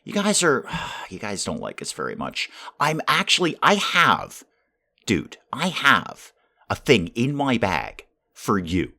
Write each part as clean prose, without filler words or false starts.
You guys are... You guys don't like us very much. I have a thing in my bag for you.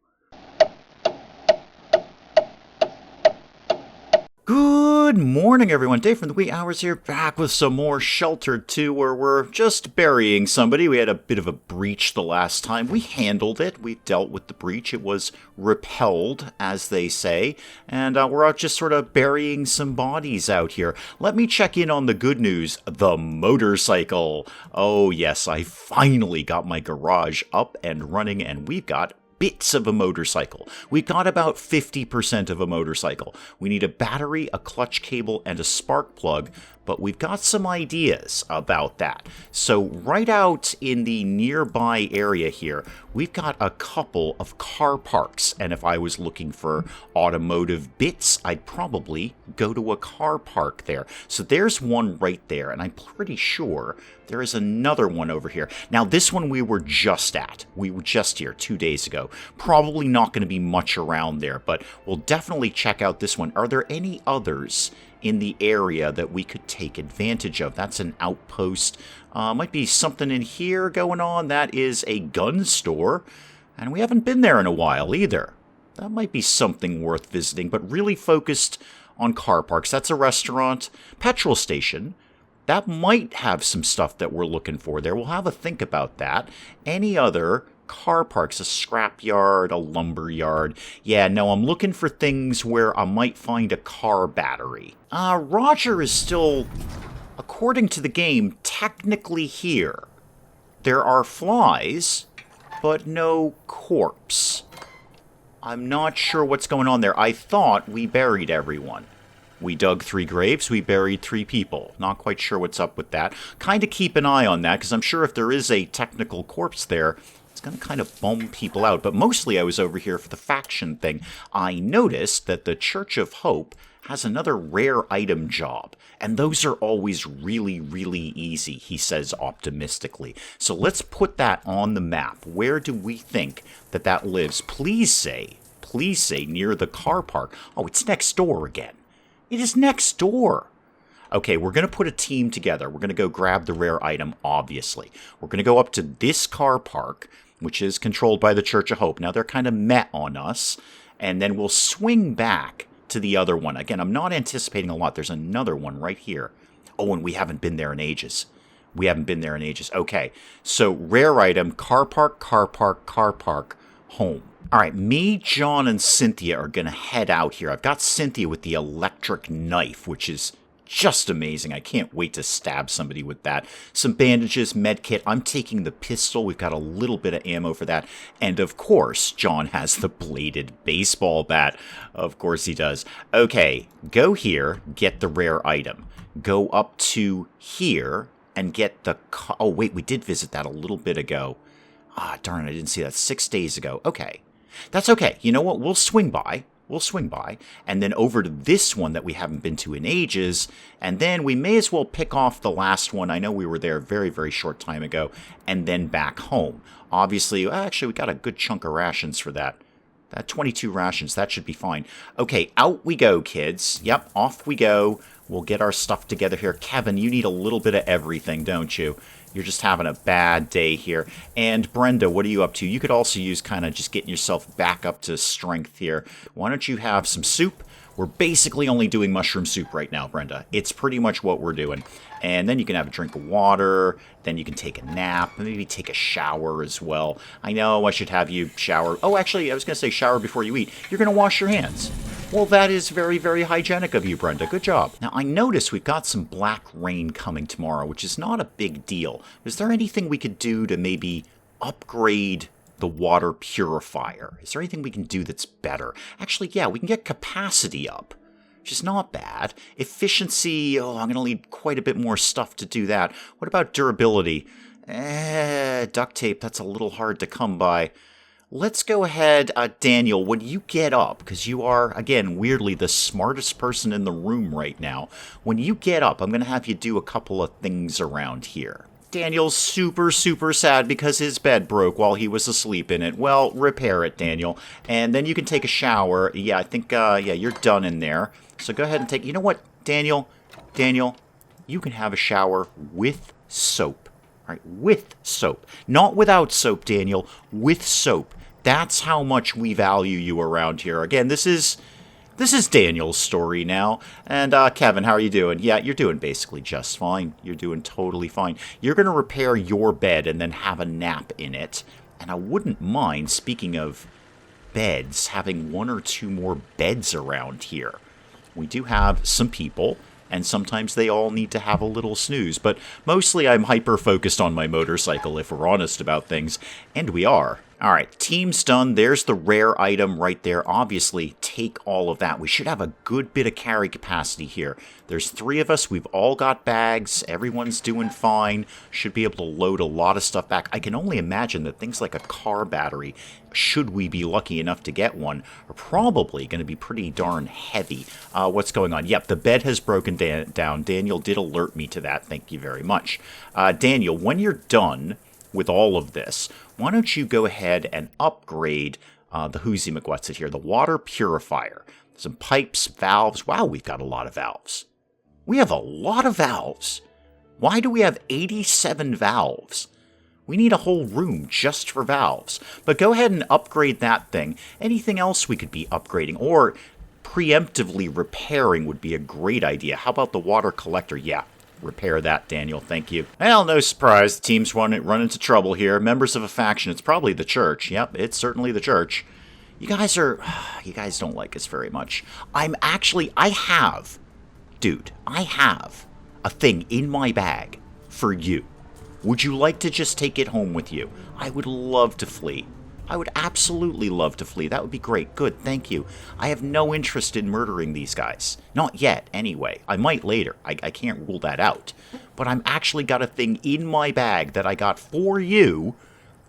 Good morning, everyone. Dave from the wee hours here, back with some more Sheltered 2, where we're just burying somebody. We had a bit of a breach the last time. We handled it. We dealt with the breach. It was repelled, as they say. And we're out just sort of burying some bodies out here. Let me check in on the good news. The motorcycle. Oh, yes, I finally got my garage up and running, and we've got bits of a motorcycle. We've got about 50% of a motorcycle. We need a battery, a clutch cable, and a spark plug, but we've got some ideas about that. So right out in the nearby area here, we've got a couple of car parks, and if I was looking for automotive bits, I'd probably go to a car park there. So there's one right there, and I'm pretty sure there is another one over here. Now, this one we were just at. We were just here 2 days ago. Probably not going to be much around there, but we'll definitely check out this one. Are there any others in the area that we could take advantage of? That's an outpost. Might be something in here going on. That is a gun store, and we haven't been there in a while either. That might be something worth visiting, but really focused on car parks. That's a restaurant. Petrol station. That might have some stuff that we're looking for there. We'll have a think about that. Any other car parks? A scrap yard, a lumber yard. Yeah, no, I'm looking for things where I might find a car battery. Roger is still, according to the game, technically here. There are flies, but no corpse. I'm not sure what's going on there. I thought we buried everyone. We dug 3 graves, we buried 3 people. Not quite sure what's up with that. Kind of keep an eye on that, because I'm sure if there is a technical corpse there, it's going to kind of bum people out. But mostly I was over here for the faction thing. I noticed that the Church of Hope has another rare item job, and those are always really, really easy, he says optimistically. So let's put that on the map. Where do we think that that lives? Please say near the car park. Oh, it's next door again. It is next door. Okay, we're going to put a team together. We're going to go grab the rare item, obviously. We're going to go up to this car park, which is controlled by the Church of Hope. Now, they're kind of met on us, and then we'll swing back to the other one. Again, I'm not anticipating a lot. There's another one right here. Oh, and we haven't been there in ages. Okay, so rare item, car park, home. All right, me, John, and Cynthia are going to head out here. I've got Cynthia with the electric knife, which is just amazing. I can't wait to stab somebody with that. Some bandages, med kit. I'm taking the pistol. We've got a little bit of ammo for that. And of course, John has the bladed baseball bat. Of course he does. Okay, go here, get the rare item. Go up to here and get the... Oh, wait, we did visit that a little bit ago. Ah, darn, I didn't see that 6 days ago. Okay. That's okay. You know what? We'll swing by, and then over to this one that we haven't been to in ages, and then we may as well pick off the last one. I know we were there a very, very short time ago, and then back home. Obviously, actually, we got a good chunk of rations for that. 22 rations, that should be fine. Okay, out we go, kids. Yep, off we go. We'll get our stuff together here. Kevin, you need a little bit of everything, don't you? You're just having a bad day here. And Brenda, what are you up to? You could also use kind of just getting yourself back up to strength here. Why don't you have some soup? We're basically only doing mushroom soup right now, Brenda. It's pretty much what we're doing. And then you can have a drink of water. Then you can take a nap. Maybe take a shower as well. I know I should have you shower. Oh, actually, I was going to say shower before you eat. You're going to wash your hands. Well, that is very, very hygienic of you, Brenda. Good job. Now, I notice we've got some black rain coming tomorrow, which is not a big deal. Is there anything we could do to maybe upgrade the water purifier? Is there anything we can do that's better? Actually, yeah, we can get capacity up, which is not bad. Efficiency, oh, I'm going to need quite a bit more stuff to do that. What about durability? Duct tape, that's a little hard to come by. Let's go ahead, Daniel, when you get up, because you are, again, weirdly the smartest person in the room right now. When you get up, I'm going to have you do a couple of things around here. Daniel's super, super sad because his bed broke while he was asleep in it. Well, repair it, Daniel. And then you can take a shower. Yeah, I think, you're done in there. So go ahead and take... You know what, Daniel? Daniel, you can have a shower with soap. All right, with soap. Not without soap, Daniel. With soap. That's how much we value you around here. Again, this is Daniel's story now. And Kevin, how are you doing? Yeah, you're doing basically just fine. You're doing totally fine. You're going to repair your bed and then have a nap in it. And I wouldn't mind, speaking of beds, having one or two more beds around here. We do have some people, and sometimes they all need to have a little snooze, but mostly I'm hyper-focused on my motorcycle, if we're honest about things, and we are. Alright, team's done. There's the rare item right there. Obviously, take all of that. We should have a good bit of carry capacity here. There's 3 of us. We've all got bags. Everyone's doing fine. Should be able to load a lot of stuff back. I can only imagine that things like a car battery, should we be lucky enough to get one, are probably going to be pretty darn heavy. What's going on? Yep, the bed has broken down. Daniel did alert me to that. Thank you very much. Daniel, when you're done with all of this, why don't you go ahead and upgrade the Hoosie McWhatsit here, the water purifier. Some pipes, valves. Wow, we've got a lot of valves. We have a lot of valves. Why do we have 87 valves? We need a whole room just for valves. But go ahead and upgrade that thing. Anything else we could be upgrading or preemptively repairing would be a great idea. How about the water collector? Yeah. Repair that, Daniel. Thank you. Well, no surprise. The team's run into trouble here. Members of a faction. It's probably the church. Yep, it's certainly the church. You guys don't like us very much. I have a thing in my bag for you. Would you like to just take it home with you? I would love to flee. I would absolutely love to flee. That would be great. Good, thank you. I have no interest in murdering these guys. Not yet, anyway. I might later. I can't rule that out. But I'm actually got a thing in my bag that I got for you.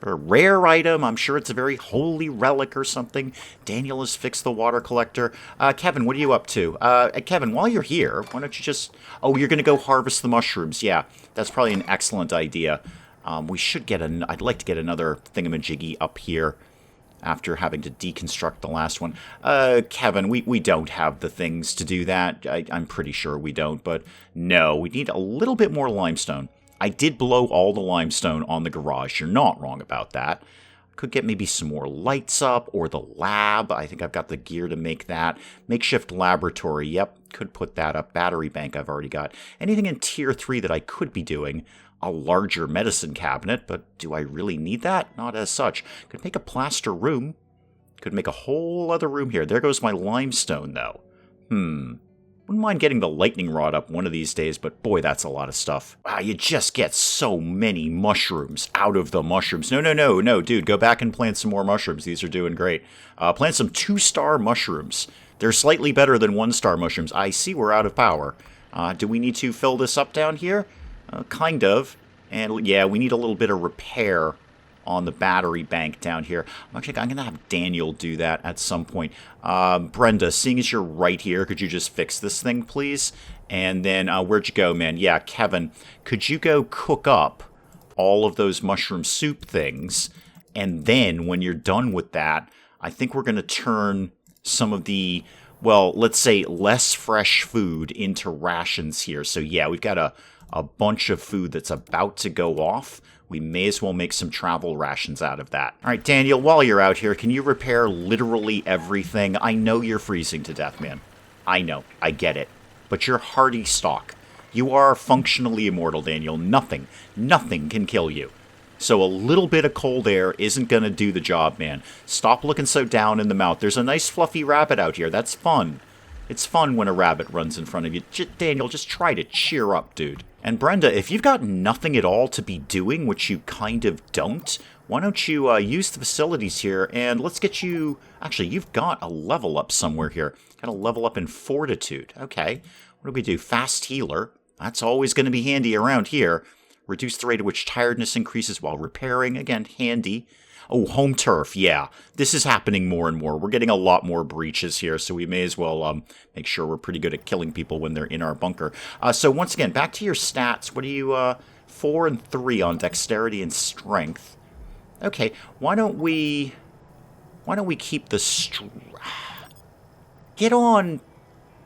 A rare item. I'm sure it's a very holy relic or something. Daniel has fixed the water collector. Kevin, what are you up to? Kevin, while you're here, why don't you just... Oh, you're going to go harvest the mushrooms. Yeah, that's probably an excellent idea. We should get I'd like to get another thingamajiggy up here after having to deconstruct the last one. Kevin, we don't have the things to do that. I'm pretty sure we don't, but no, we need a little bit more limestone. I did blow all the limestone on the garage. You're not wrong about that. Could get maybe some more lights up or the lab. I think I've got the gear to make that. Makeshift laboratory. Yep, could put that up. Battery bank I've already got. Anything in tier 3 that I could be doing. A larger medicine cabinet, but do I really need that? Not as such. Could make a plaster room. Could make a whole other room here. There goes my limestone, though. Wouldn't mind getting the lightning rod up one of these days, but boy, that's a lot of stuff. Wow, you just get so many mushrooms out of the mushrooms. No, dude, go back and plant some more mushrooms. These are doing great. Plant some 2-star mushrooms. They're slightly better than 1-star mushrooms. I see we're out of power. Do we need to fill this up down here? Kind of. And yeah, we need a little bit of repair on the battery bank down here. I'm going to have Daniel do that at some point. Brenda, seeing as you're right here, could you just fix this thing, please? And then, where'd you go, man? Yeah, Kevin, could you go cook up all of those mushroom soup things? And then, when you're done with that, I think we're going to turn some of the, well, let's say less fresh food into rations here. So yeah, we've got a bunch of food that's about to go off. We may as well make some travel rations out of that. All right, Daniel, while you're out here, can you repair literally everything? I know you're freezing to death, man. I know. I get it. But you're hardy stock. You are functionally immortal, Daniel. Nothing can kill you. So a little bit of cold air isn't going to do the job, man. Stop looking so down in the mouth. There's a nice fluffy rabbit out here. That's fun. It's fun when a rabbit runs in front of you. Daniel, just try to cheer up, dude. And Brenda, if you've got nothing at all to be doing, which you kind of don't, why don't you use the facilities here and let's get you... Actually, you've got a level up somewhere here. Got a level up in Fortitude. Okay. What do we do? Fast Healer. That's always going to be handy around here. Reduce the rate at which tiredness increases while repairing. Again, handy. Oh, Home Turf, yeah. This is happening more and more. We're getting a lot more breaches here, so we may as well make sure we're pretty good at killing people when they're in our bunker. So once again, back to your stats. What are you, 4 and 3 on Dexterity and Strength. Okay, why don't we keep the... Get on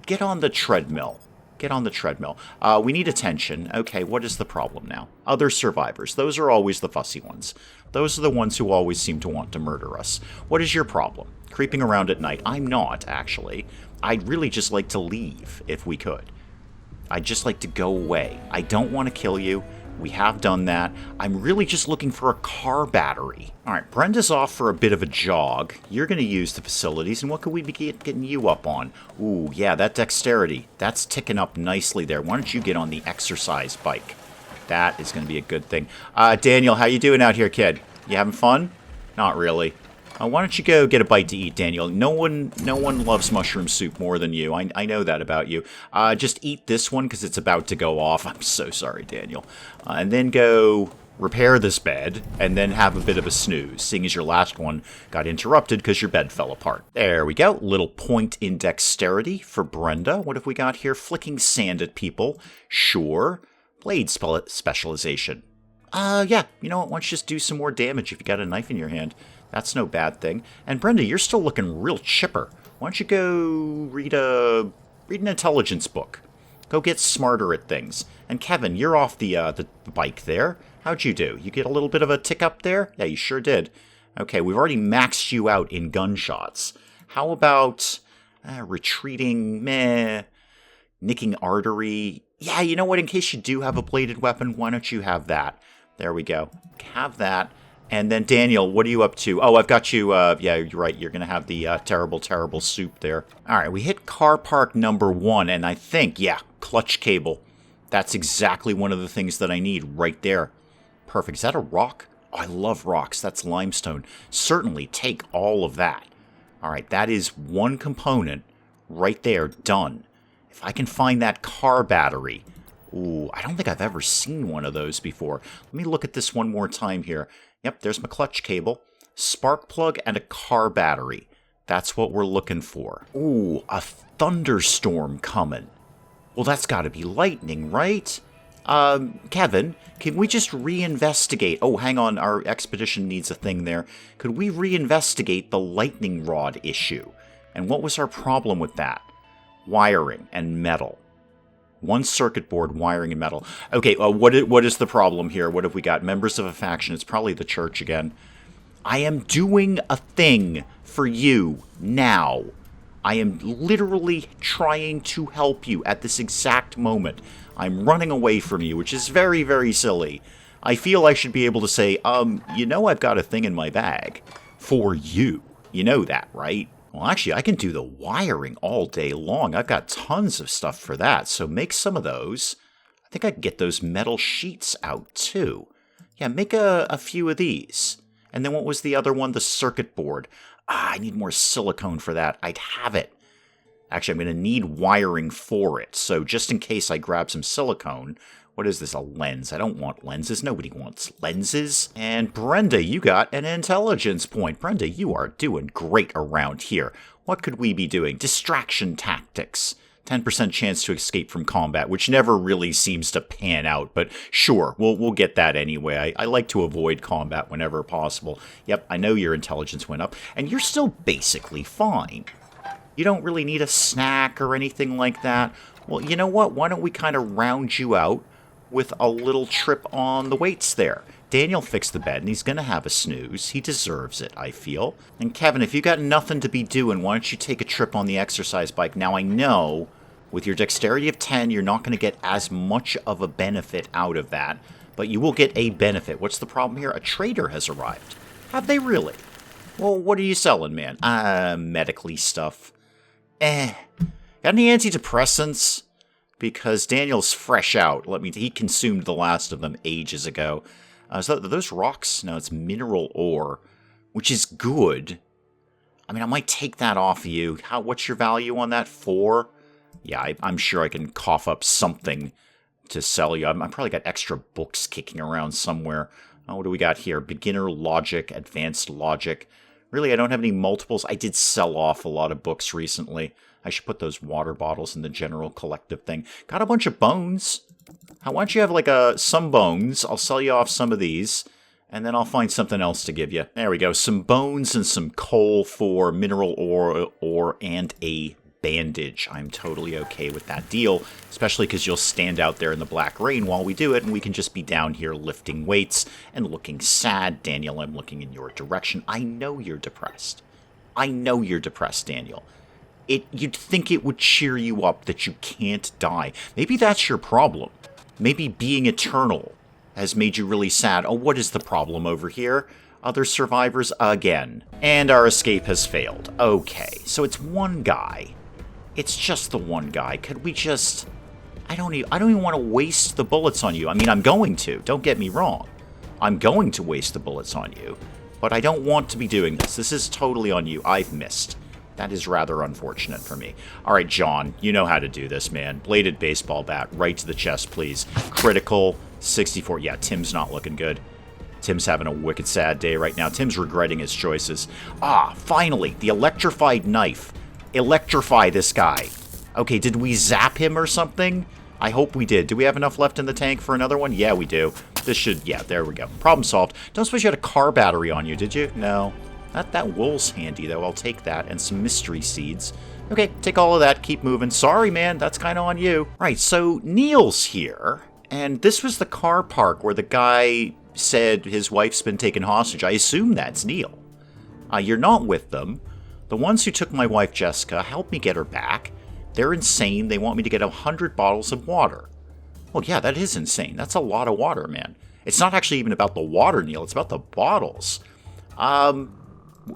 the treadmill. Get on the treadmill. We need attention. Okay, what is the problem now? Other survivors. Those are always the fussy ones. Those are the ones who always seem to want to murder us. What is your problem? Creeping around at night. I'm not, actually. I'd really just like to leave, if we could. I'd just like to go away. I don't want to kill you. We have done that. I'm really just looking for a car battery. All right, Brenda's off for a bit of a jog. You're going to use the facilities, and what could we be getting you up on? Ooh, yeah, that dexterity. That's ticking up nicely there. Why don't you get on the exercise bike? That is going to be a good thing. Daniel, how you doing out here, kid? You having fun? Not really. Why don't you go get a bite to eat, Daniel? No one loves mushroom soup more than you. I know that about you. Just eat this one because it's about to go off. I'm so sorry, Daniel. And then go repair this bed, and then have a bit of a snooze, seeing as your last one got interrupted because your bed fell apart. There we go. Little point in dexterity for Brenda. What have we got here? Flicking sand at people. Sure. Blade specialization. Yeah. You know what? Why don't you just do some more damage if you got a knife in your hand? That's no bad thing. And Brenda, you're still looking real chipper. Why don't you go read an intelligence book? Go get smarter at things. And Kevin, you're off the bike there. How'd you do? You get a little bit of a tick up there? Yeah, you sure did. Okay, we've already maxed you out in gunshots. How about retreating? Meh. Nicking artery? Yeah, you know what? In case you do have a bladed weapon, why don't you have that? There we go. Have that. And then, Daniel, what are you up to? Oh, I've got you, yeah, you're right. You're going to have the terrible, terrible soup there. All right, we hit car park number 1, and I think, yeah, clutch cable. That's exactly one of the things that I need right there. Perfect. Is that a rock? Oh, I love rocks. That's limestone. Certainly take all of that. All right, that is one component right there, done. If I can find that car battery. Ooh, I don't think I've ever seen one of those before. Let me look at this one more time here. Yep, there's my clutch cable, spark plug, and a car battery. That's what we're looking for. Ooh, a thunderstorm coming. Well, that's got to be lightning, right? Kevin, can we just reinvestigate? Oh, hang on, our expedition needs a thing there. Could we reinvestigate the lightning rod issue? And what was our problem with that? Wiring and metal. One circuit board, wiring, and metal. Okay, what is the problem here? What have we got? Members of a faction. It's probably the church again. I am doing a thing for you now. I am literally trying to help you at this exact moment. I'm running away from you, which is very, very silly. I feel I should be able to say, you know I've got a thing in my bag. For you. You know that, right? Well, actually, I can do the wiring all day long. I've got tons of stuff for that, so make some of those. I think I can get those metal sheets out, too. Yeah, make a few of these. And then what was the other one? The circuit board. I need more silicone for that. I'd have it. Actually, I'm going to need wiring for it, so just in case I grab some silicone... What is this, a lens? I don't want lenses. Nobody wants lenses. And Brenda, you got an intelligence point. Brenda, you are doing great around here. What could we be doing? Distraction tactics. 10% chance to escape from combat, which never really seems to pan out. But sure, we'll get that anyway. I like to avoid combat whenever possible. Yep, I know your intelligence went up. And you're still basically fine. You don't really need a snack or anything like that. Well, you know what? Why don't we kind of round you out with a little trip on the weights there. Daniel fixed the bed, and he's going to have a snooze. He deserves it, I feel. And Kevin, if you got nothing to be doing, why don't you take a trip on the exercise bike? Now, I know with your dexterity of 10, you're not going to get as much of a benefit out of that, but you will get a benefit. What's the problem here? A trader has arrived. Have they really? Well, what are you selling, man? Medically stuff. Got any antidepressants? Because Daniel's fresh out. He consumed the last of them ages ago. So those rocks? No, it's mineral ore, which is good. I mean, I might take that off of you. What's your value on that? 4? Yeah, I'm sure I can cough up something to sell you. I've probably got extra books kicking around somewhere. What do we got here? Beginner logic, advanced logic. Really, I don't have any multiples. I did sell off a lot of books recently. I should put those water bottles in the general collective thing. Got a bunch of bones. Why don't you have some bones? I'll sell you off some of these, and then I'll find something else to give you. There we go. Some bones and some coal for mineral ore and a bandage. I'm totally okay with that deal, especially because you'll stand out there in the black rain while we do it, and we can just be down here lifting weights and looking sad. Daniel, I'm looking in your direction. I know you're depressed. I know you're depressed, Daniel. You'd think it would cheer you up that you can't die. Maybe that's your problem. Maybe being eternal has made you really sad. Oh, what is the problem over here? Other survivors again. And our escape has failed. Okay, so it's one guy. It's just the one guy. Could we just... I don't even want to waste the bullets on you. I mean, I'm going to. Don't get me wrong. I'm going to waste the bullets on you. But I don't want to be doing this. This is totally on you. I've missed. That is rather unfortunate for me. All right, John, you know how to do this, man. Bladed baseball bat, right to the chest, please. Critical, 64. Yeah, Tim's not looking good. Tim's having a wicked sad day right now. Tim's regretting his choices. Ah, finally, the electrified knife. Electrify this guy. Okay, did we zap him or something? I hope we did. Do we have enough left in the tank for another one? Yeah, we do. This should... Yeah, there we go. Problem solved. Don't suppose you had a car battery on you, did you? No. That wool's handy, though. I'll take that. And some mystery seeds. Okay, take all of that. Keep moving. Sorry, man. That's kind of on you. Right, so Neil's here. And this was the car park where the guy said his wife's been taken hostage. I assume that's Neil. You're not with them. The ones who took my wife, Jessica, helped me get her back. They're insane. They want me to get 100 bottles of water. Well, yeah, that is insane. That's a lot of water, man. It's not actually even about the water, Neil. It's about the bottles.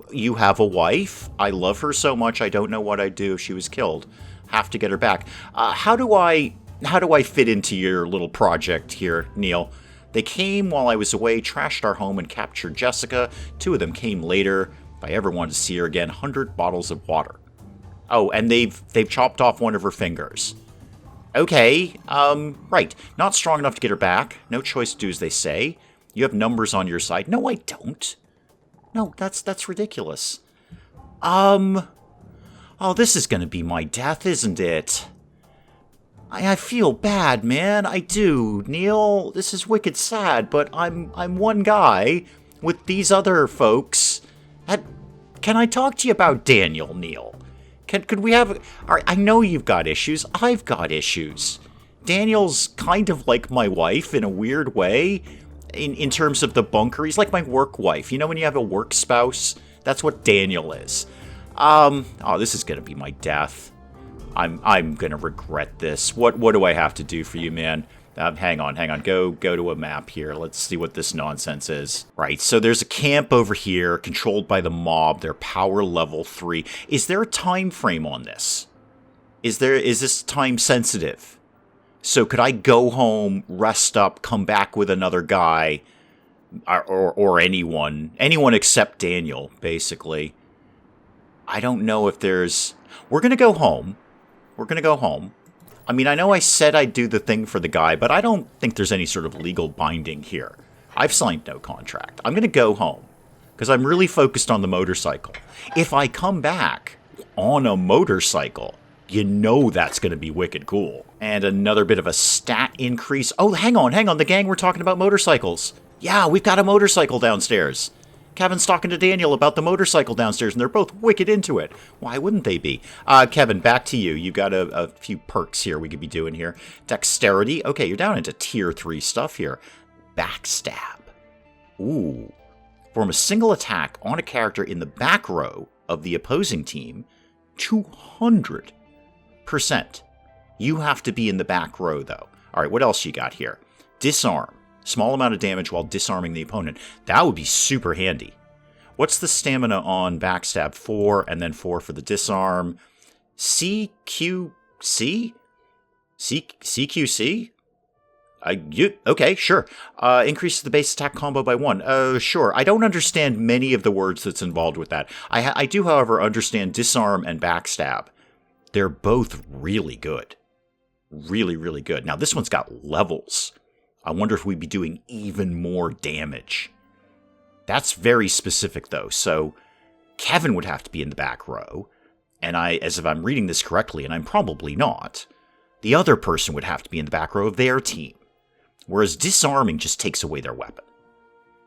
You have a wife. I love her so much. I don't know what I'd do if she was killed. Have to get her back. How do I fit into your little project here, Neil? They came while I was away, trashed our home, and captured Jessica. 2 of them came later. If I ever wanted to see her again, 100 bottles of water. Oh, and they've chopped off one of her fingers. Okay, right. Not strong enough to get her back. No choice to do as they say. You have numbers on your side. No, I don't. No, that's ridiculous. Oh, this is gonna be my death, isn't it? I feel bad, man. I do, Neil. This is wicked sad, but I'm one guy with these other folks. Can I talk to you about Daniel, Neil? Could we have... All right, I know you've got issues. I've got issues. Daniel's kind of like my wife in a weird way. In terms of the bunker, he's like my work wife. You know when you have a work spouse? That's what Daniel is. Oh, this is gonna be my death. I'm gonna regret this. What do I have to do for you, man? Hang on. Go to a map here. Let's see what this nonsense is. Right, so there's a camp over here, controlled by the mob. They're power level 3. Is there a time frame on this? Is this time sensitive? So could I go home, rest up, come back with another guy, or anyone except Daniel, basically? I don't know if there's... We're going to go home. I mean, I know I said I'd do the thing for the guy, but I don't think there's any sort of legal binding here. I've signed no contract. I'm going to go home, because I'm really focused on the motorcycle. If I come back on a motorcycle... You know that's going to be wicked cool. And another bit of a stat increase. Oh, hang on. The gang were talking about motorcycles. Yeah, we've got a motorcycle downstairs. Kevin's talking to Daniel about the motorcycle downstairs, and they're both wicked into it. Why wouldn't they be? Kevin, back to you. You've got a few perks here we could be doing here. Dexterity. Okay, you're down into tier 3 stuff here. Backstab. Ooh. Form a single attack on a character in the back row of the opposing team. 200%. You have to be in the back row, though. All right, what else you got here? Disarm. Small amount of damage while disarming the opponent. That would be super handy. What's the stamina on backstab? 4, and then 4 for the disarm. CQC? CQC? Okay, sure. Increases the base attack combo by 1. Sure. I don't understand many of the words that's involved with that. I do, however, understand disarm and backstab. They're both really good. Really, really good. Now, this one's got levels. I wonder if we'd be doing even more damage. That's very specific, though. So, Kevin would have to be in the back row. And as if I'm reading this correctly, and I'm probably not, the other person would have to be in the back row of their team. Whereas disarming just takes away their weapon.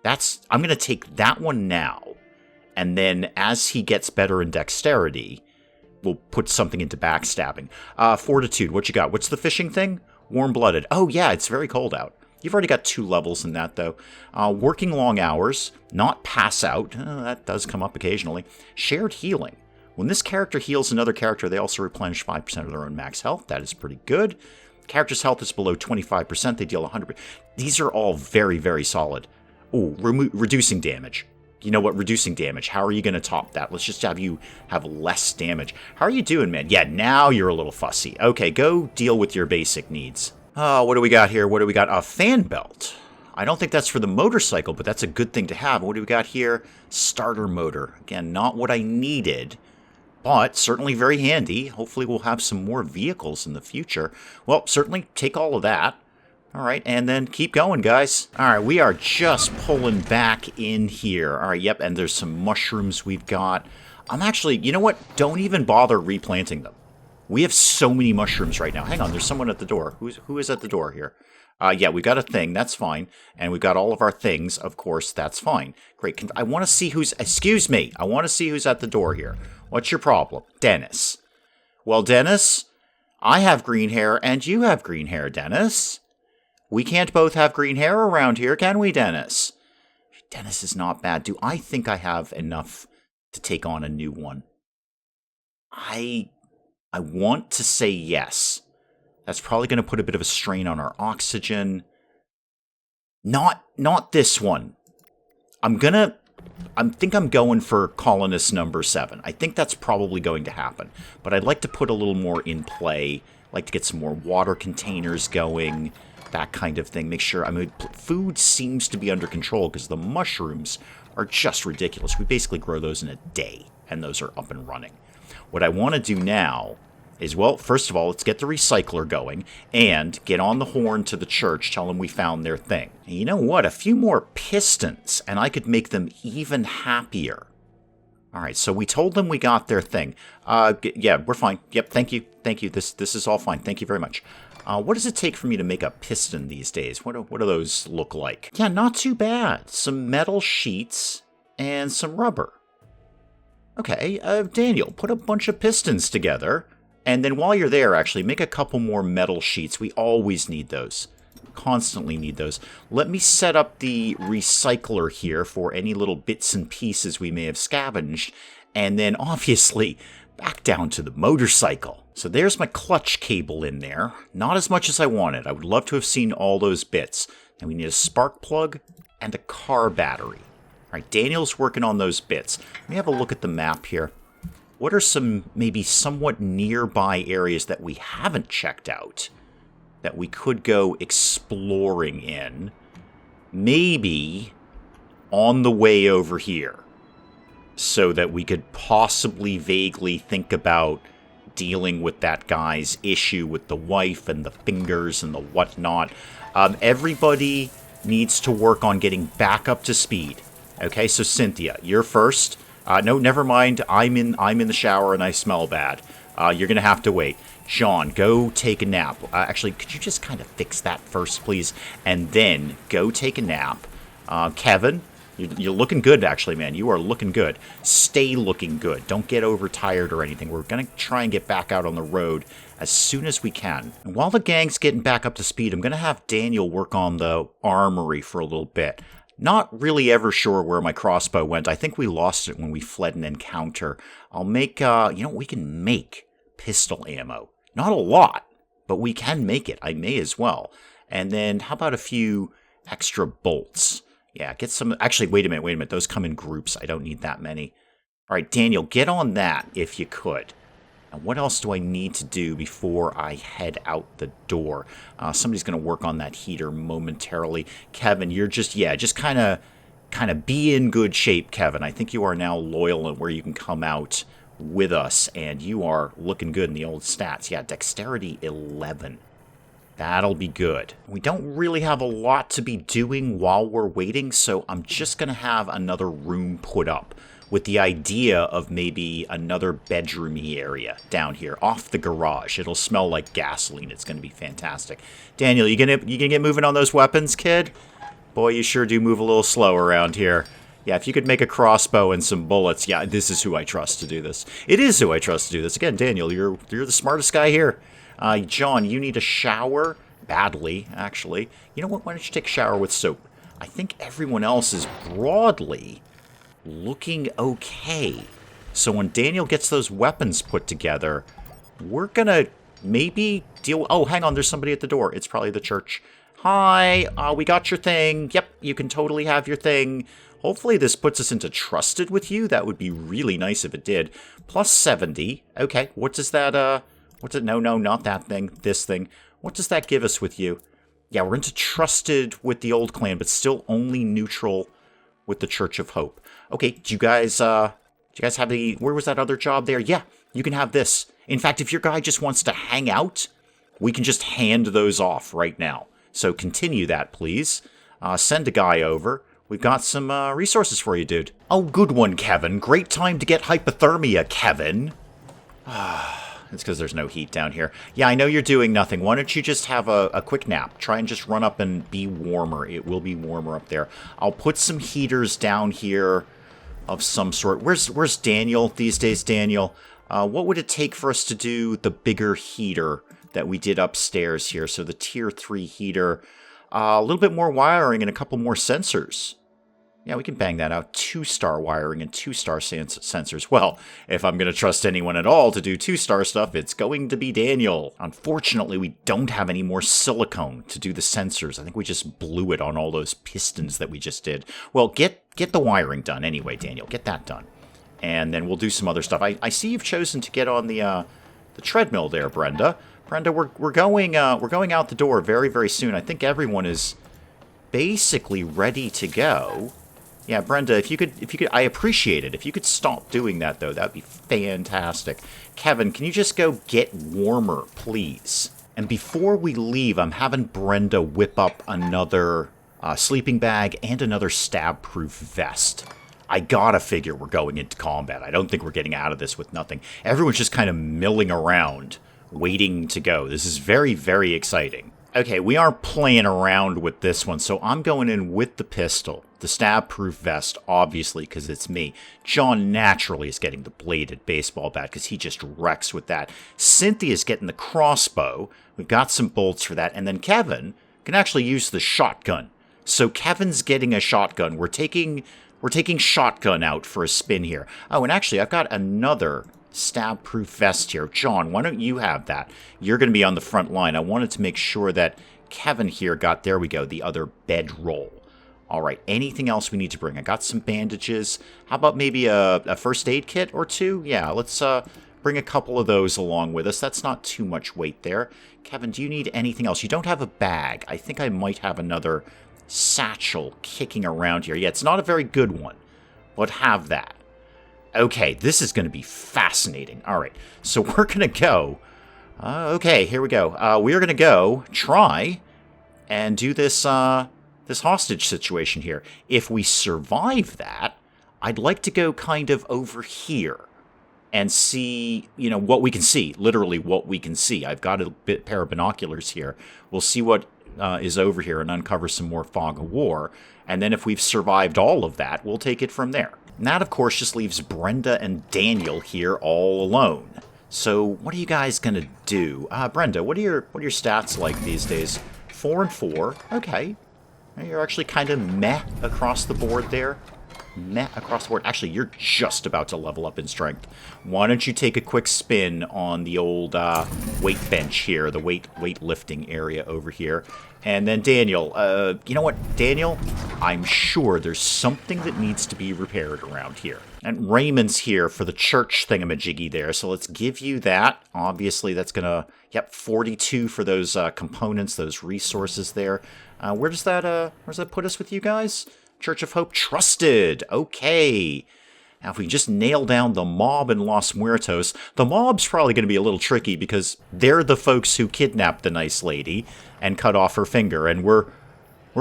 I'm going to take that one now. And then as he gets better in dexterity, we'll put something into backstabbing. Fortitude, what you got? What's the fishing thing? Warm-blooded. Oh, yeah, it's very cold out. You've already got 2 levels in that, though. Working long hours, not pass out. That does come up occasionally. Shared healing. When this character heals another character, they also replenish 5% of their own max health. That is pretty good. Character's health is below 25%. They deal 100%. These are all very, very solid. Oh, reducing damage. You know what? Reducing damage. How are you going to top that? Let's just have you have less damage. How are you doing, man? Yeah, now you're a little fussy. Okay, go deal with your basic needs. What do we got here? What do we got? A fan belt. I don't think that's for the motorcycle, but that's a good thing to have. What do we got here? Starter motor. Again, not what I needed, but certainly very handy. Hopefully we'll have some more vehicles in the future. Well, certainly take all of that. All right, and then keep going, guys. All right, we are just pulling back in here. All right, yep, and there's some mushrooms we've got. I'm actually, you know what? Don't even bother replanting them. We have so many mushrooms right now. Hang on, there's someone at the door. Who is at the door here? Yeah, we've got a thing. That's fine. And we've got all of our things. Of course, that's fine. Great. I want to see who's... Excuse me. I want to see who's at the door here. What's your problem? Dennis. Well, Dennis, I have green hair and you have green hair, Dennis. We can't both have green hair around here, can we, Dennis? Dennis is not bad. Do I think I have enough to take on a new one? I want to say yes. That's probably going to put a bit of a strain on our oxygen. Not this one. I think I'm going for colonist number 7. I think that's probably going to happen. But I'd like to put a little more in play. I'd like to get some more water containers going. That kind of thing. Make sure, food seems to be under control because the mushrooms are just ridiculous. We basically grow those in a day, and those are up and running. What I want to do now is, well, first of all, let's get the recycler going and get on the horn to the church, tell them we found their thing. And you know what? A few more pistons, and I could make them even happier. All right, so we told them we got their thing. Yeah, we're fine. Yep, thank you. Thank you. This is all fine. Thank you very much. What does it take for me to make a piston these days? What do those look like? Yeah, not too bad. Some metal sheets and some rubber. Okay, Daniel, put a bunch of pistons together. And then while you're there, actually, make a couple more metal sheets. We always need those. Constantly need those. Let me set up the recycler here for any little bits and pieces we may have scavenged. And then, obviously, back down to the motorcycle. So there's my clutch cable in there. Not as much as I wanted. I would love to have seen all those bits. And we need a spark plug and a car battery. All right, Daniel's working on those bits. Let me have a look at the map here. What are some maybe somewhat nearby areas that we haven't checked out that we could go exploring in? Maybe on the way over here, so that we could possibly vaguely think about dealing with that guy's issue with the wife and the fingers and the whatnot. Everybody needs to work on getting back up to speed. Okay, so Cynthia, you're first. No, never mind. I'm in the shower and I smell bad. You're going to have to wait. John, go take a nap. Actually, could you just kind of fix that first, please? And then go take a nap. Kevin, you're looking good, actually, man. You are looking good. Stay looking good. Don't get overtired or anything. We're going to try and get back out on the road as soon as we can. And while the gang's getting back up to speed, I'm going to have Daniel work on the armory for a little bit. Not really ever sure where my crossbow went. I think we lost it when we fled an encounter. I'll make, we can make pistol ammo. Not a lot, but we can make it. I may as well. And then how about a few extra bolts? Yeah, get some... Actually, wait a minute. Those come in groups. I don't need that many. All right, Daniel, get on that if you could. And what else do I need to do before I head out the door? Somebody's going to work on that heater momentarily. Kevin, you're just kind of be in good shape, Kevin. I think you are now loyal and where you can come out with us, and you are looking good in the old stats. Yeah, dexterity 11. That'll be good. We don't really have a lot to be doing while we're waiting, so I'm just going to have another room put up with the idea of maybe another bedroomy area down here off the garage. It'll smell like gasoline. It's going to be fantastic. Daniel, you gonna get moving on those weapons, kid? Boy, you sure do move a little slow around here. Yeah, if you could make a crossbow and some bullets, yeah, this is who I trust to do this. It is who I trust to do this. Again, Daniel, you're the smartest guy here. John, you need a shower badly, actually. You know what? Why don't you take a shower with soap? I think everyone else is broadly looking okay. So when Daniel gets those weapons put together, we're gonna maybe deal... Oh, hang on, there's somebody at the door. It's probably the church. Hi, we got your thing. Yep, you can totally have your thing. Hopefully this puts us into trusted with you. That would be really nice if it did. Plus 70. Okay, what does that, what's it? No, not that thing. This thing. What does that give us with you? Yeah, we're into trusted with the old clan, but still only neutral with the Church of Hope. Okay, do you guys have the... Where was that other job there? Yeah, you can have this. In fact, if your guy just wants to hang out, we can just hand those off right now. So continue that, please. Send a guy over. We've got some resources for you, dude. Oh, good one, Kevin. Great time to get hypothermia, Kevin. It's because there's no heat down here. Yeah, I know you're doing nothing. Why don't you just have a quick nap? Try and just run up and be warmer. It will be warmer up there. I'll put some heaters down here of some sort. Where's Daniel these days, Daniel? What would it take for us to do the bigger heater that we did upstairs here? So the tier 3 heater... a little bit more wiring and a couple more sensors. Yeah, we can bang that out. 2-star wiring and 2-star sensors. Well, if I'm going to trust anyone at all to do 2-star stuff, it's going to be Daniel. Unfortunately, we don't have any more silicone to do the sensors. I think we just blew it on all those pistons that we just did. Well, get the wiring done anyway, Daniel. Get that done. And then we'll do some other stuff. I see you've chosen to get on the treadmill there, Brenda. Brenda, we're going out the door very, very soon. I think everyone is basically ready to go. Yeah, Brenda, if you could, I appreciate it. If you could stop doing that, though, that'd be fantastic. Kevin, can you just go get warmer, please? And before we leave, I'm having Brenda whip up another sleeping bag and another stab-proof vest. I gotta figure we're going into combat. I don't think we're getting out of this with nothing. Everyone's just kind of milling around, waiting to go. This is very, very exciting. Okay, we aren't playing around with this one, so I'm going in with the pistol. The stab-proof vest, obviously, because it's me. John naturally is getting the bladed baseball bat, because he just wrecks with that. Cynthia's getting the crossbow. We've got some bolts for that. And then Kevin can actually use the shotgun. So Kevin's getting a shotgun. We're taking shotgun out for a spin here. Oh, and actually, I've got another stab-proof vest here. John, why don't you have that? You're going to be on the front line. I wanted to make sure that Kevin here got, there we go, the other bedroll. All right, anything else we need to bring? I got some bandages. How about maybe a first aid kit or two? Yeah, let's bring a couple of those along with us. That's not too much weight there. Kevin, do you need anything else? You don't have a bag. I think I might have another satchel kicking around here. Yeah, it's not a very good one, but have that. Okay, this is going to be fascinating. All right, so we're going to go. Okay, here we go. We are going to go try and do this this hostage situation here. If we survive that, I'd like to go kind of over here and see, you know, what we can see. Literally what we can see. I've got a pair of binoculars here. We'll see what is over here and uncover some more fog of war. And then if we've survived all of that, we'll take it from there. And that, of course, just leaves Brenda and Daniel here all alone. So what are you guys going to do? Brenda, what are your stats like these days? 4 and 4. Okay. You're actually kind of meh across the board there. Meh across the board. Actually, you're just about to level up in strength. Why don't you take a quick spin on the old weight bench here, the weightlifting area over here. And then Daniel, you know what, Daniel? I'm sure there's something that needs to be repaired around here. And Raymond's here for the church thingamajiggy there, so let's give you that. Obviously, that's going to, yep, 42 for those components, those resources there. Where does that put us with you guys? Church of Hope trusted. Okay. Now, if we just nail down the mob in Los Muertos, the mob's probably going to be a little tricky because they're the folks who kidnapped the nice lady and cut off her finger, and we're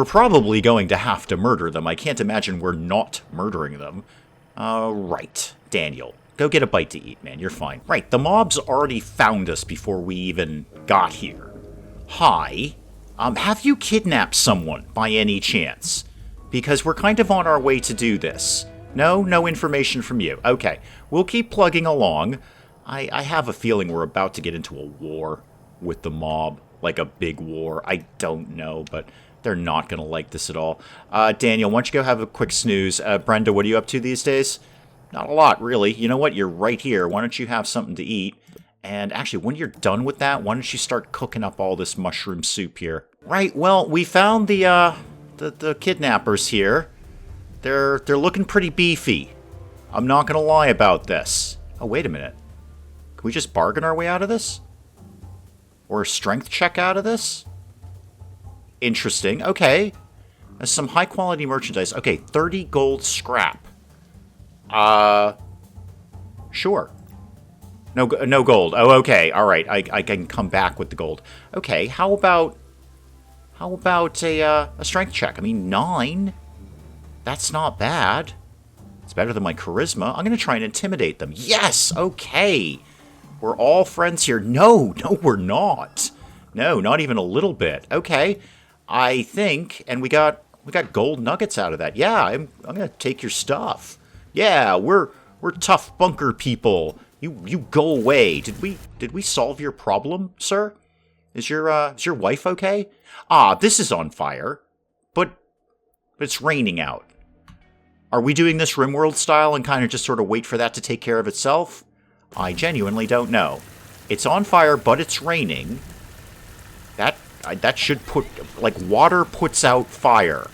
probably going to have to murder them. I can't imagine we're not murdering them. Right, Daniel. Go get a bite to eat, man. You're fine. Right, the mob's already found us before we even got here. Hi. Have you kidnapped someone by any chance? because we're kind of on our way to do this. No information from you. Okay, we'll keep plugging along. I have a feeling we're about to get into a war with the mob, like a big war. I don't know, but they're not going to like this at all. Daniel, why don't you go have a quick snooze? Brenda, what are you up to these days? Not a lot, really. You know what? You're right here. Why don't you have something to eat? And actually, when you're done with that, why don't you start cooking up all this mushroom soup here? Right, well, we found the kidnappers here. They're looking pretty beefy. I'm not going to lie about this. Oh, wait a minute. Can we just bargain our way out of this? Or a strength check out of this? Interesting. Okay. There's some high-quality merchandise. Okay, 30 gold scrap. Sure. No gold. Oh, okay. All right. I can come back with the gold. Okay, how about a strength check? I mean, 9. That's not bad. It's better than my charisma. I'm going to try and intimidate them. Yes! Okay. We're all friends here. No, we're not. No, not even a little bit. Okay. I think, and we got gold nuggets out of that. Yeah, I'm going to take your stuff. Yeah, we're tough bunker people. You go away. Did we solve your problem, sir? Is your wife okay? Ah, this is on fire. But it's raining out. Are we doing this RimWorld style and kind of just sort of wait for that to take care of itself? I genuinely don't know. It's on fire, but it's raining. That should put, like, water puts out fire.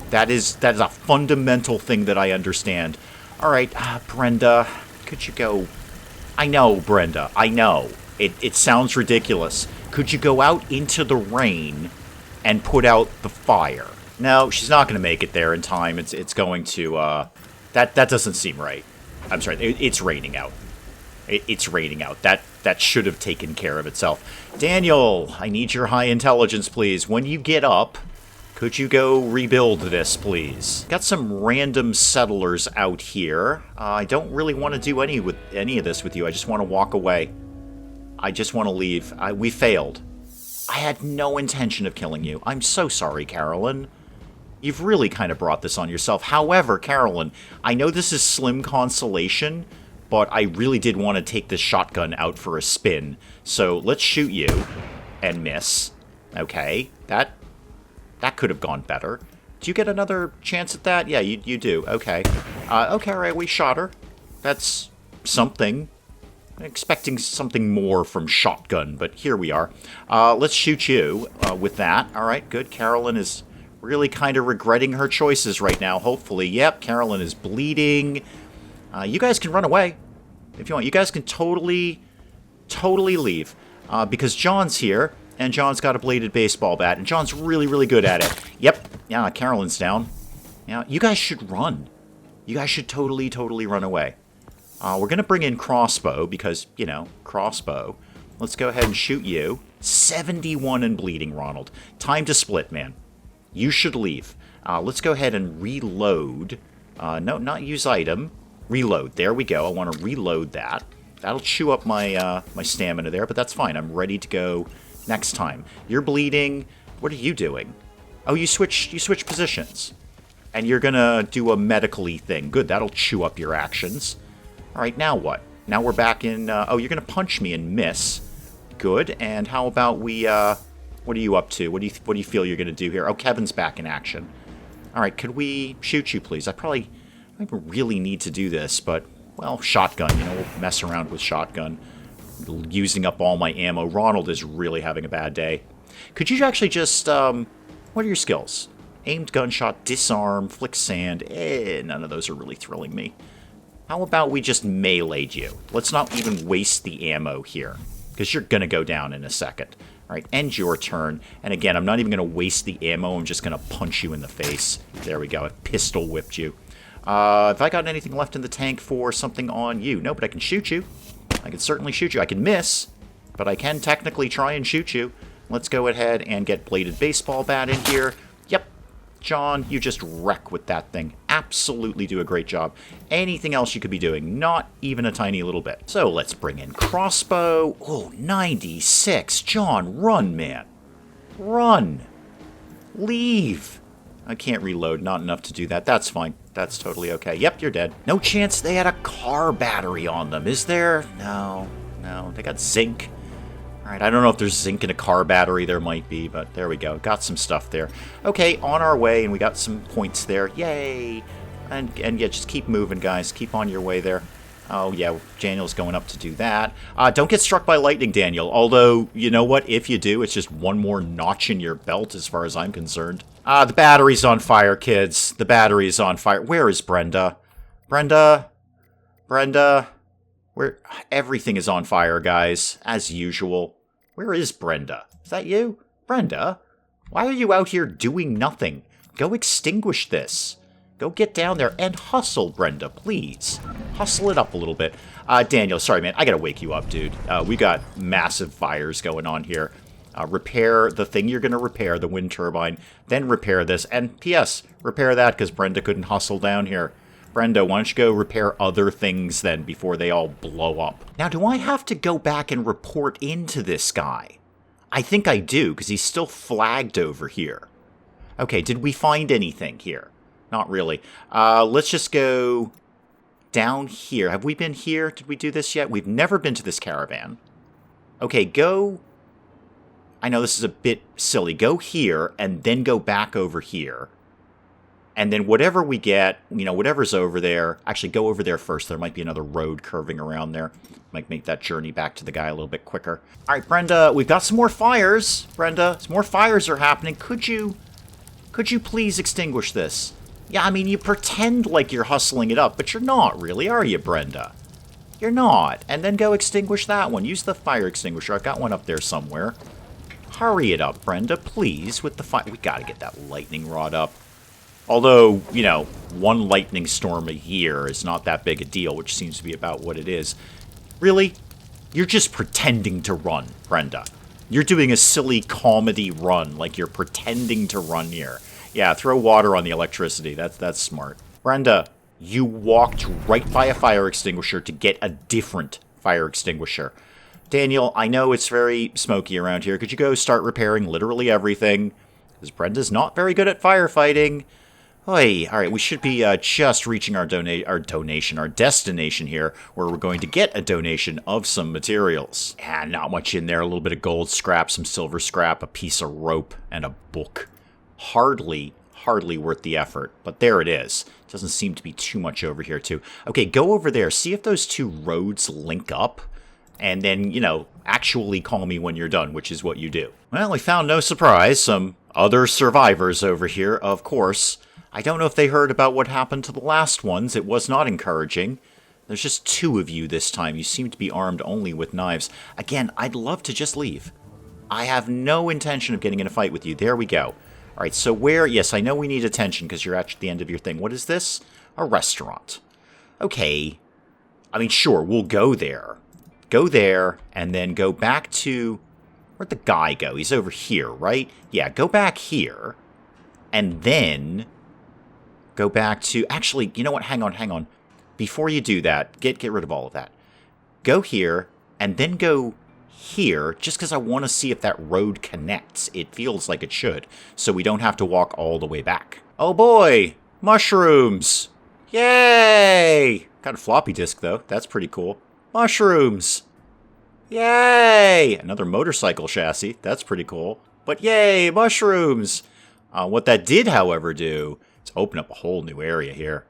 That is a fundamental thing that I understand. All right, Brenda, could you go? I know, Brenda, I know. It sounds ridiculous. Could you go out into the rain and put out the fire? No, she's not going to make it there in time. It's going to, that doesn't seem right. I'm sorry, it's raining out. It's raining out. That should have taken care of itself. Daniel, I need your high intelligence, please. When you get up, could you go rebuild this, please? Got some random settlers out here. I don't really want to do any of this with you. I just want to walk away. I just want to leave. We failed. I had no intention of killing you. I'm so sorry, Carolyn. You've really kind of brought this on yourself. However, Carolyn, I know this is slim consolation, but I really did want to take this shotgun out for a spin. So let's shoot you and miss. Okay, that could have gone better. Do you get another chance at that? Yeah, you do. Okay. Okay, all right, we shot her. That's something. I'm expecting something more from shotgun, but here we are. Let's shoot you with that. All right, good. Carolyn is really kind of regretting her choices right now, hopefully. Yep, Carolyn is bleeding. You guys can run away if you want. You guys can totally leave because John's here, and John's got a bladed baseball bat, and John's really, really good at it. Yep, yeah, Carolyn's down. Yeah, you guys should run. You guys should totally run away. We're going to bring in crossbow because, you know, crossbow. Let's go ahead and shoot you. 71 and bleeding, Ronald. Time to split, man. You should leave. Let's go ahead and reload. No, not use item. Reload. There we go. I want to reload that. That'll chew up my my stamina there, but that's fine. I'm ready to go next time. You're bleeding. What are you doing? Oh, you switch positions. And you're going to do a medical-y thing. Good, that'll chew up your actions. All right, now what? Now we're back in... oh, you're going to punch me and miss. Good, and how about we... what are you up to? What do you feel you're going to do here? Oh, Kevin's back in action. All right, could we shoot you, please? I don't even really need to do this, but... Well, shotgun, you know, we'll mess around with shotgun. Using up all my ammo. Ronald is really having a bad day. Could you actually just... what are your skills? Aimed gunshot, disarm, flick sand. None of those are really thrilling me. How about we just meleeed you? Let's not even waste the ammo here, because you're going to go down in a second. All right, end your turn. And again, I'm not even going to waste the ammo. I'm just going to punch you in the face. There we go. I pistol whipped you. Have I got anything left in the tank for something on you? No, but I can shoot you. I can certainly shoot you. I can miss, but I can technically try and shoot you. Let's go ahead and get bladed baseball bat in here. Yep. John, you just wreck with that thing. Absolutely do a great job. Anything else you could be doing? Not even a tiny little bit. So let's bring in crossbow. Oh, 96. John, run, man. Run. Leave. I can't reload. Not enough to do that. That's fine. That's totally okay. Yep, you're dead. No chance they had a car battery on them, is there? No. No. They got zinc. Alright, I don't know if there's zinc in a car battery. There might be, but there we go. Got some stuff there. Okay, on our way, and we got some points there. Yay! And yeah, just keep moving, guys. Keep on your way there. Oh, yeah, Daniel's going up to do that. Don't get struck by lightning, Daniel. Although, you know what? If you do, it's just one more notch in your belt as far as I'm concerned. The battery's on fire, kids. The battery's on fire. Where is Brenda? Brenda? Brenda? Where? Everything is on fire, guys, as usual. Where is Brenda? Is that you? Brenda? Why are you out here doing nothing? Go extinguish this. Go get down there and hustle, Brenda, please. Hustle it up a little bit. Daniel, sorry, man. I gotta wake you up, dude. We got massive fires going on here. Repair the thing you're gonna repair, the wind turbine. Then repair this. And P.S., repair that because Brenda couldn't hustle down here. Brenda, why don't you go repair other things then before they all blow up? Now, do I have to go back and report into this guy? I think I do, because he's still flagged over here. Okay, did we find anything here? Not really. Let's just go down here. Have we been here? Did we do this yet? We've never been to this caravan. Okay, go... I know this is a bit silly. Go here, and then go back over here. And then whatever we get, you know, whatever's over there... Actually, go over there first. There might be another road curving around there. Might make that journey back to the guy a little bit quicker. All right, Brenda, we've got some more fires. Brenda, some more fires are happening. Could you please extinguish this? Yeah, I mean, you pretend like you're hustling it up, but you're not really, are you, Brenda? You're not. And then go extinguish that one. Use the fire extinguisher. I've got one up there somewhere. Hurry it up, Brenda, please, with the fire. We gotta get that lightning rod up. Although, you know, one lightning storm a year is not that big a deal, which seems to be about what it is. Really? You're just pretending to run, Brenda. You're doing a silly comedy run, like you're pretending to run here. Yeah, throw water on the electricity. That's smart. Brenda, you walked right by a fire extinguisher to get a different fire extinguisher. Daniel, I know it's very smoky around here. Could you go start repairing literally everything? Because Brenda's not very good at firefighting. Oy. All right, we should be just reaching our destination here, where we're going to get a donation of some materials. And not much in there. A little bit of gold scrap, some silver scrap, a piece of rope, and a book. Hardly worth the effort, but there it is. Doesn't seem to be too much over here, too. Okay, go over there. See if those two roads link up, and then, you know, actually call me when you're done, which is what you do. Well, we found no surprise. Some other survivors over here, of course. I don't know if they heard about what happened to the last ones. It was not encouraging. There's just two of you this time. You seem to be armed only with knives. Again, I'd love to just leave. I have no intention of getting in a fight with you. There we go. All right, so where... Yes, I know we need attention because you're at the end of your thing. What is this? A restaurant. Okay. I mean, sure, we'll go there. Go there, and then go back to... Where'd the guy go? He's over here, right? Yeah, go back here. And then... Go back to... Actually, you know what? Hang on. Before you do that, get rid of all of that. Go here, and then go... here, just because I want to see if that road connects. It feels like it should, so we don't have to walk all the way back. Oh boy! Mushrooms! Yay! Got a floppy disk, though. That's pretty cool. Mushrooms! Yay! Another motorcycle chassis. That's pretty cool. But yay, mushrooms! What that did, however, do is open up a whole new area here.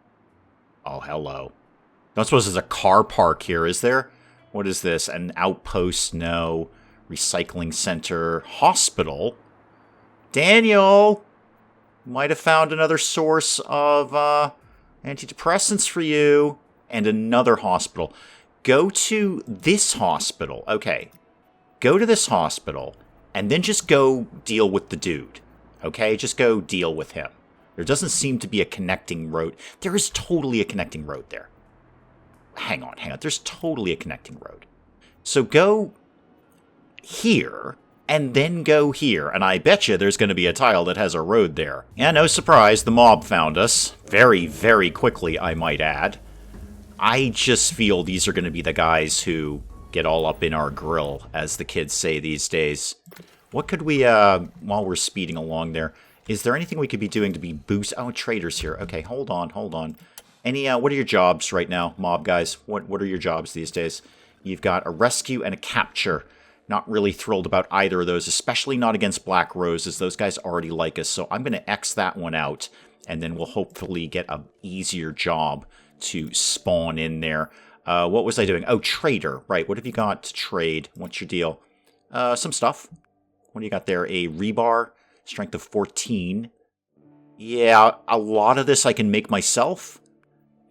Oh, hello. Don't suppose there's a car park here, is there? What is this? An outpost? No. Recycling center. Hospital? Daniel! Might have found another source of antidepressants for you. And another hospital. Go to this hospital. Okay. Go to this hospital. And then just go deal with the dude. Okay? Just go deal with him. There doesn't seem to be a connecting road. There is totally a connecting road there. Hang on. There's totally a connecting road. So go here, and then go here. And I bet you there's going to be a tile that has a road there. Yeah, no surprise, the mob found us. Very, very quickly, I might add. I just feel these are going to be the guys who get all up in our grill, as the kids say these days. What could we, while we're speeding along there... Is there anything we could be doing to be boost? Oh, traders here. Okay, hold on. Any, what are your jobs right now, mob guys? What are your jobs these days? You've got a rescue and a capture. Not really thrilled about either of those, especially not against Black Roses. Those guys already like us, so I'm going to X that one out, and then we'll hopefully get an easier job to spawn in there. What was I doing? Oh, trader. Right, what have you got to trade? What's your deal? Some stuff. What do you got there? A rebar, strength of 14. Yeah, a lot of this I can make myself,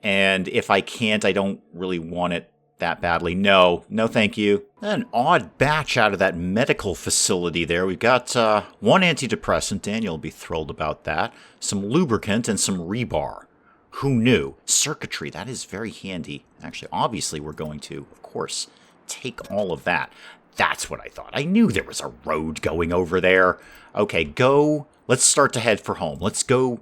and if I can't, I don't really want it that badly. No thank you. An odd batch out of that medical facility there. We've got one antidepressant, Daniel will be thrilled about that, some lubricant, and some rebar. Who knew? Circuitry, that is very handy. Actually, obviously we're going to, of course, take all of that. That's what I thought. I knew there was a road going over there. Okay, let's start to head for home. Let's go,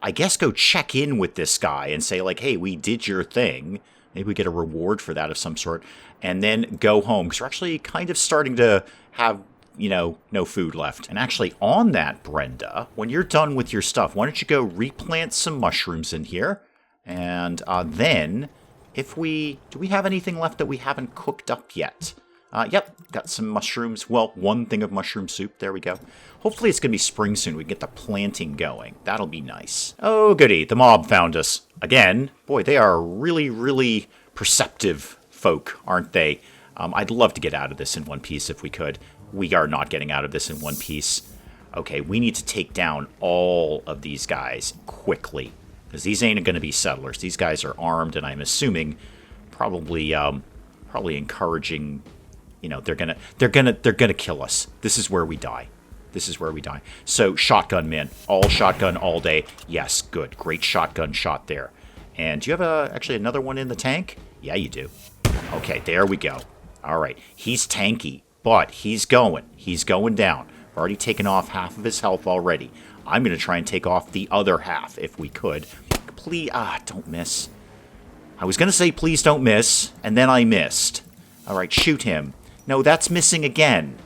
I guess go check in with this guy and say like, hey, we did your thing. Maybe we get a reward for that of some sort. And then go home. Because we're actually kind of starting to have, no food left. And actually on that, Brenda, when you're done with your stuff, why don't you go replant some mushrooms in here? And then, do we have anything left that we haven't cooked up yet? Yep, got some mushrooms. Well, one thing of mushroom soup. There we go. Hopefully it's going to be spring soon. We can get the planting going. That'll be nice. Oh, goody. The mob found us. Again. Boy, they are really, really perceptive folk, aren't they? I'd love to get out of this in one piece if we could. We are not getting out of this in one piece. Okay, we need to take down all of these guys quickly. Because these ain't going to be settlers. These guys are armed, and I'm assuming probably encouraging... they're gonna kill us. This is where we die. So shotgun, man. All shotgun all day. Yes, good. Great shotgun shot there. And do you have actually another one in the tank? Yeah, you do. Okay, there we go. All right. He's tanky, but he's going. He's going down. We've already taken off half of his health already. I'm going to try and take off the other half if we could. Please, don't miss. I was going to say please don't miss, and then I missed. All right, shoot him. No, that's missing again.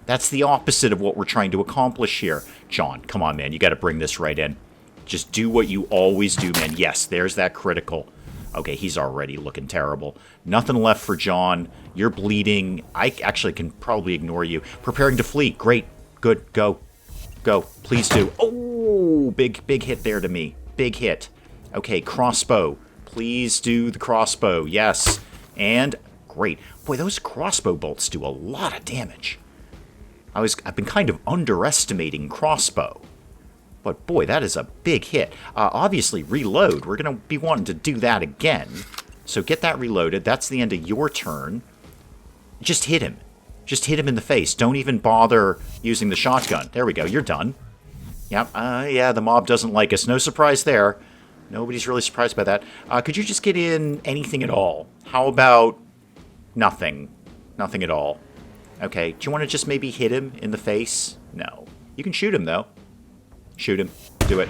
That's the opposite of what we're trying to accomplish here. John, come on, man. You got to bring this right in. Just do what you always do, man. Yes, there's that critical. Okay, he's already looking terrible. Nothing left for John. You're bleeding. I actually can probably ignore you. Preparing to flee. Great. Good. Go. Go. Please do. Oh, big hit there to me. Big hit. Okay, crossbow. Please do the crossbow. Yes. And... great. Boy, those crossbow bolts do a lot of damage. I've been kind of underestimating crossbow. But boy, that is a big hit. Obviously, reload. We're going to be wanting to do that again. So get that reloaded. That's the end of your turn. Just hit him. Just hit him in the face. Don't even bother using the shotgun. There we go. You're done. Yep. Yeah, the mob doesn't like us. No surprise there. Nobody's really surprised by that. Could you just get in anything at all? How about... nothing. Nothing at all. Okay, do you want to just maybe hit him in the face? No. You can shoot him, though. Shoot him. Do it.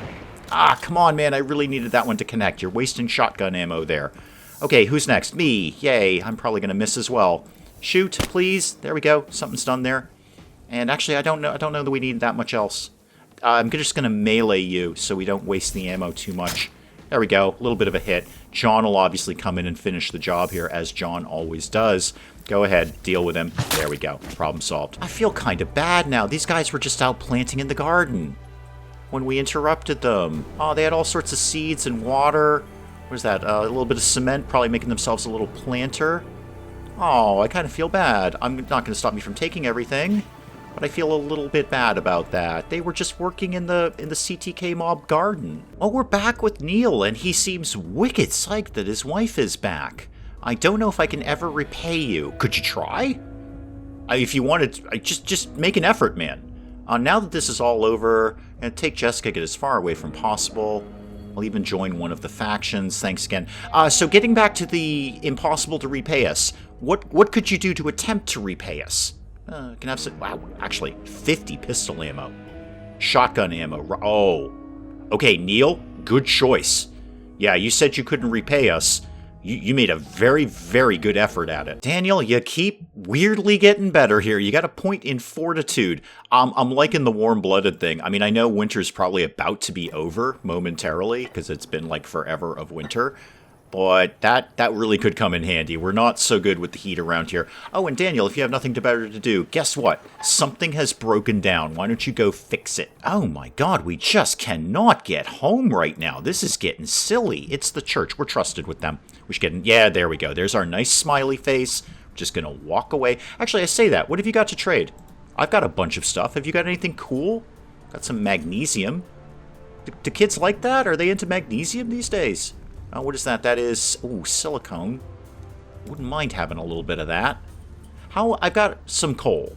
Come on, man. I really needed that one to connect. You're wasting shotgun ammo there. Okay, who's next? Me. Yay. I'm probably going to miss as well. Shoot, please. There we go. Something's done there. And actually, I don't know that we need that much else. I'm just going to melee you so we don't waste the ammo too much. There we go. A little bit of a hit. John will obviously come in and finish the job here, as John always does. Go ahead. Deal with him. There we go. Problem solved. I feel kind of bad now. These guys were just out planting in the garden when we interrupted them. Oh, they had all sorts of seeds and water. What is that? A little bit of cement, probably making themselves a little planter. Oh, I kind of feel bad. I'm not going to stop me from taking everything, but I feel a little bit bad about that. They were just working in the CTK mob garden. Oh, we're back with Neil, and he seems wicked psyched that his wife is back. I don't know if I can ever repay you. Could you try? If you wanted, just make an effort, man. Now that this is all over, and take Jessica, get as far away from possible. I'll even join one of the factions. Thanks again. So getting back to the impossible to repay us, what could you do to attempt to repay us? Can have some, wow, actually, 50 pistol ammo. Shotgun ammo. Oh. Okay, Neil, good choice. Yeah, you said you couldn't repay us, You made a very, very good effort at it. Daniel, you keep weirdly getting better here. You got a point in fortitude. I'm liking the warm-blooded thing. I mean, I know winter's probably about to be over momentarily because it's been like forever of winter. But that really could come in handy. We're not so good with the heat around here. Oh, and Daniel, if you have nothing better to do, guess what? Something has broken down. Why don't you go fix it? Oh my god, we just cannot get home right now. This is getting silly. It's the church. We're trusted with them. We should get... Yeah, there we go. There's our nice smiley face. We're just going to walk away. Actually, I say that. What have you got to trade? I've got a bunch of stuff. Have you got anything cool? Got some magnesium. Do kids like that? Are they into magnesium these days? What is that? That is, ooh, silicone. Wouldn't mind having a little bit of that. I've got some coal.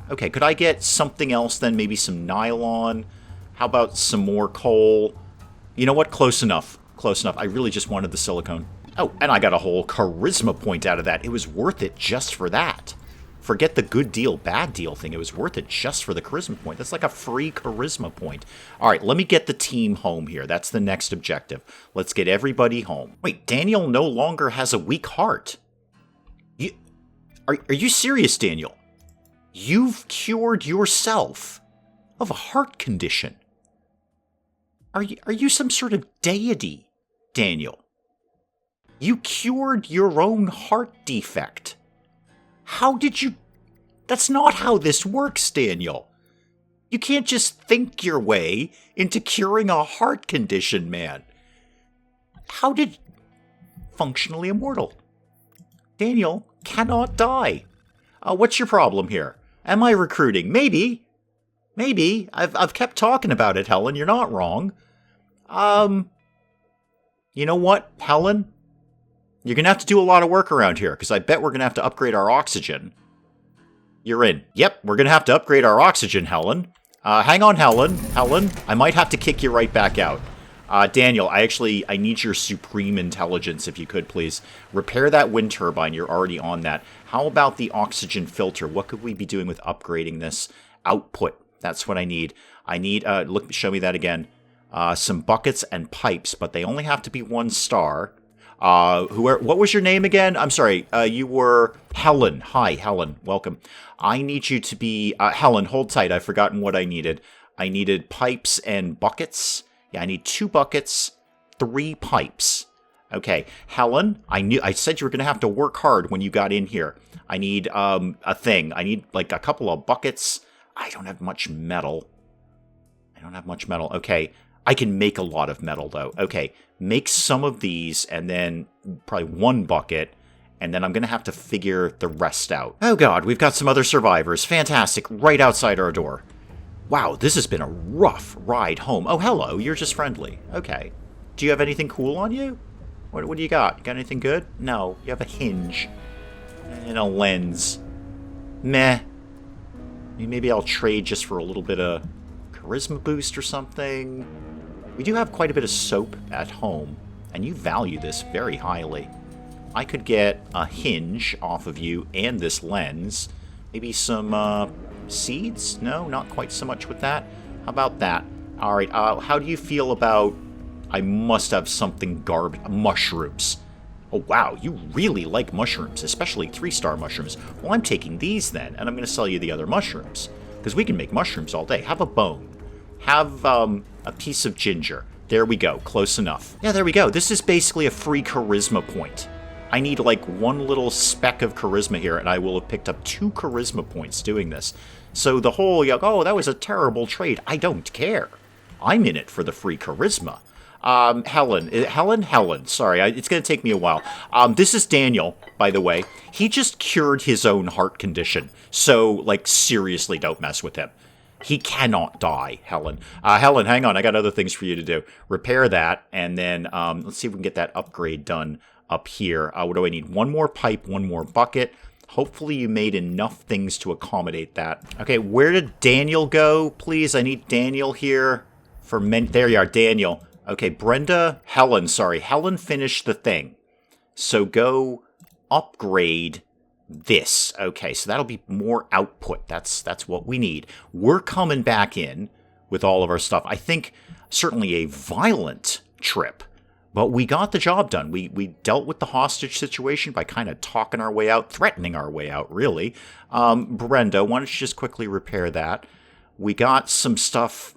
Okay, could I get something else then? Maybe some nylon? How about some more coal? You know what? Close enough. Close enough. I really just wanted the silicone. Oh, and I got a whole charisma point out of that. It was worth it just for that. Forget the good deal, bad deal thing. It was worth it just for the charisma point. That's like a free charisma point. All right, let me get the team home here. That's the next objective. Let's get everybody home. Wait, Daniel no longer has a weak heart. Are you serious, Daniel? You've cured yourself of a heart condition. Are you some sort of deity, Daniel? You cured your own heart defect. How did you... That's not how this works, Daniel. You can't just think your way into curing a heart condition, man. How did... Functionally immortal. Daniel cannot die. What's your problem here? Am I recruiting? Maybe. Maybe. I've kept talking about it, Helen. You're not wrong. You know what, Helen? You're going to have to do a lot of work around here, because I bet we're going to have to upgrade our oxygen. You're in. Yep, we're going to have to upgrade our oxygen, Helen. Hang on, Helen. Helen, I might have to kick you right back out. Daniel, I need your supreme intelligence, if you could, please. Repair that wind turbine. You're already on that. How about the oxygen filter? What could we be doing with upgrading this output? That's what I need. I need, show me that again. Some buckets and pipes, but they only have to be 1 star. What was your name again? I'm sorry. You were Helen. Hi, Helen. Welcome. I need you to be, Helen, hold tight. I've forgotten what I needed. I needed pipes and buckets. Yeah, I need 2 buckets, 3 pipes. Okay, Helen, I said you were going to have to work hard when you got in here. I need, a thing. I need, like, a couple of buckets. I don't have much metal. Okay. I can make a lot of metal, though. Okay, make some of these, and then probably 1 bucket, and then I'm going to have to figure the rest out. Oh god, we've got some other survivors. Fantastic, right outside our door. Wow, this has been a rough ride home. Oh, hello, you're just friendly. Okay. Do you have anything cool on you? What do you got? You got anything good? No, you have a hinge. And a lens. Meh. Maybe I'll trade just for a little bit of charisma boost or something. We do have quite a bit of soap at home, and you value this very highly. I could get a hinge off of you and this lens. Maybe some seeds? No, not quite so much with that. How about that? All right, how do you feel about... I must have something garbage. Mushrooms. Oh, wow, you really like mushrooms, especially 3-star mushrooms. Well, I'm taking these then, and I'm going to sell you the other mushrooms, because we can make mushrooms all day. Have a bone. Have a piece of ginger. There we go. Close enough. Yeah, there we go. This is basically a free charisma point. I need like 1 little speck of charisma here, and I will have picked up 2 charisma points doing this. So the whole, oh, that was a terrible trade. I don't care. I'm in it for the free charisma. Helen. Sorry, it's going to take me a while. This is Daniel, by the way. He just cured his own heart condition. So, like, seriously, don't mess with him. He cannot die, Helen. Helen, hang on. I got other things for you to do. Repair that, and then let's see if we can get that upgrade done up here. What do I need? 1 more pipe, 1 more bucket. Hopefully you made enough things to accommodate that. Okay, where did Daniel go, please? I need Daniel here for there you are, Daniel. Okay, Helen finished the thing. So go upgrade this. Okay, so that'll be more output. That's what we need. We're coming back in with all of our stuff. I think certainly a violent trip But we got the job done. We dealt with the hostage situation by kind of talking our way out, threatening our way out, really. Brenda, why don't you just quickly repair that? We got some stuff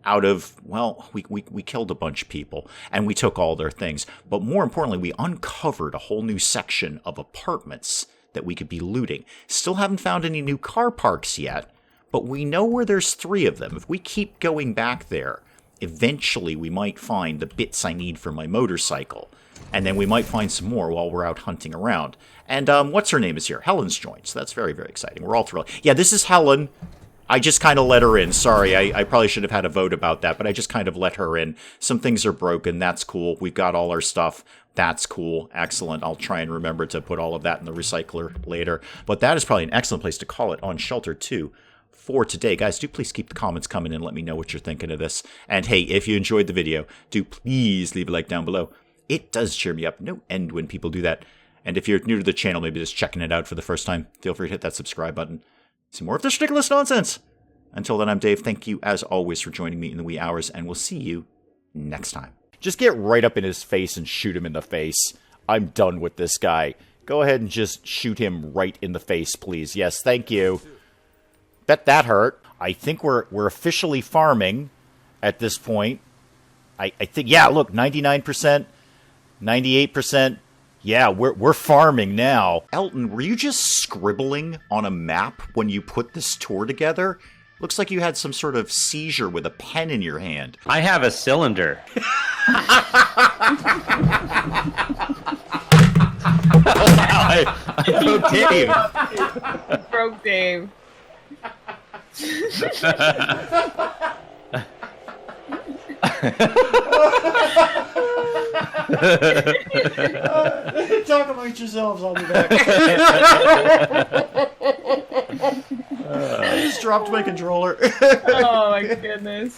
out of, well, we killed a bunch of people, and we took all their things. But more importantly, we uncovered a whole new section of apartments that we could be looting. Still haven't found any new car parks yet, but we know where there's 3 of them. If we keep going back there, eventually we might find the bits I need for my motorcycle. And then we might find some more while we're out hunting around. And what's her name is here? Helen's joined, so that's very, very exciting. We're all thrilled. Yeah, this is Helen. I just kind of let her in. Sorry, I probably should have had a vote about that, but I just kind of let her in. Some things are broken. That's cool. We've got all our stuff. That's cool. Excellent. I'll try and remember to put all of that in the recycler later. But that is probably an excellent place to call it on Shelter 2 for today. Guys, do please keep the comments coming in. Let me know what you're thinking of this. And hey, if you enjoyed the video, do please leave a like down below. It does cheer me up no end when people do that. And if you're new to the channel, maybe just checking it out for the first time, feel free to hit that subscribe button. See more of this ridiculous nonsense. Until then, I'm Dave. Thank you, as always, for joining me in the wee hours, and we'll see you next time. Just get right up in his face and shoot him in the face. I'm done with this guy. Go ahead and just shoot him right in the face, please. Yes, thank you. Bet that hurt. I think we're officially farming at this point. I think, yeah, look, 99%, 98%. Yeah, we're farming now. Elton, were you just scribbling on a map when you put this tour together? Looks like you had some sort of seizure with a pen in your hand. I have a cylinder. I broke Dave. Broke Dave. Talk amongst yourselves, I'll be back. I just dropped my controller. Oh my goodness.